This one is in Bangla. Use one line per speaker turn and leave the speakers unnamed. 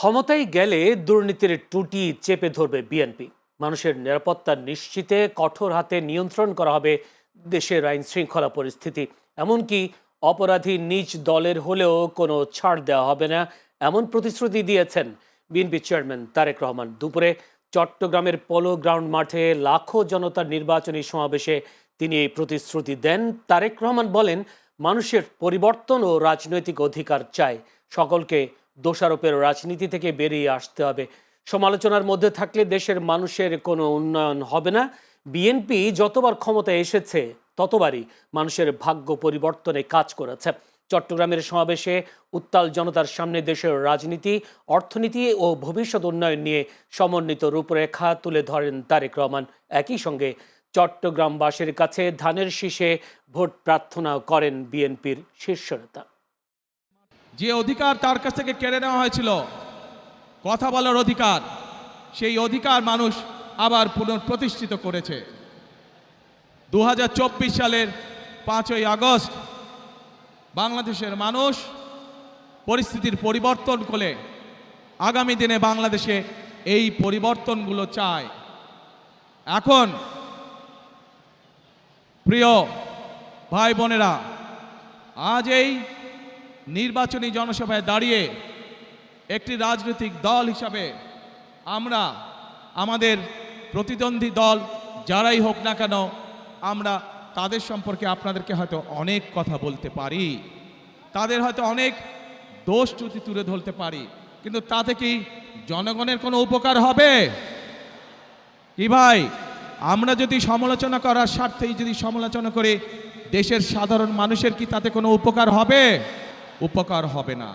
ক্ষমতায় গেলে দুর্নীতির টুটি চেপে ধরবে বিএনপি। মানুষের নিরাপত্তা নিশ্চিতে কঠোর হাতে নিয়ন্ত্রণ করা হবে দেশের আইন শৃঙ্খলা পরিস্থিতি। এমনকি অপরাধী নিজ দলের হলেও কোনো ছাড় দেওয়া হবে না, এমন প্রতিশ্রুতি দিয়েছেন বিএনপি চেয়ারম্যান তারেক রহমান। দুপুরে চট্টগ্রামের পোলো গ্রাউন্ড মাঠে লাখো জনতার নির্বাচনী সমাবেশে তিনি এই প্রতিশ্রুতি দেন। তারেক রহমান বলেন, মানুষের পরিবর্তন ও রাজনৈতিক অধিকার চায়, সকলকে দোষারোপের রাজনীতি থেকে বেরিয়ে আসতে হবে। সমালোচনার মধ্যে থাকলে দেশের মানুষের কোনো উন্নয়ন হবে না। বিএনপি যতবার ক্ষমতায় এসেছে ততবারই মানুষের ভাগ্য পরিবর্তনে কাজ করেছে। চট্টগ্রামের সমাবেশে উত্তাল জনতার সামনে দেশের রাজনীতি, অর্থনীতি ও ভবিষ্যৎ উন্নয়ন নিয়ে সমন্বিত রূপরেখা তুলে ধরেন তারেক রহমান। একই সঙ্গে চট্টগ্রামবাসীর কাছে ধানের শীষে ভোট প্রার্থনা করেন বিএনপির শীর্ষ নেতা।
যে অধিকার তার কাছ থেকে কেড়ে নেওয়া হয়েছিল, কথা বলার অধিকার, সেই অধিকার মানুষ আবার পুনঃপ্রতিষ্ঠিত করেছে। 2024 সালের 5ই আগস্ট বাংলাদেশের মানুষ পরিস্থিতির পরিবর্তন করে আগামী দিনে বাংলাদেশে এই পরিবর্তনগুলো চায়। এখন প্রিয় ভাই বোনেরা, আজ এই নির্বাচনী জনসভায় দাঁড়িয়ে একটি রাজনৈতিক দল হিসাবে আমরা আমাদের প্রতিদ্বন্দ্বী দল যারাই হোক না কেন, আমরা তাদের সম্পর্কে আপনাদেরকে হয়তো অনেক কথা বলতে পারি, তাদের হয়তো অনেক দোষ ত্রুটি তুলে ধরতে পারি, কিন্তু তাতে কি জনগণের কোনো উপকার হবে? কি ভাই, আমরা যদি সমালোচনা করার স্বার্থেই যদি সমালোচনা করে দেশের সাধারণ মানুষের কি তাতে কোনো উপকার হবে? উপকার হবে না।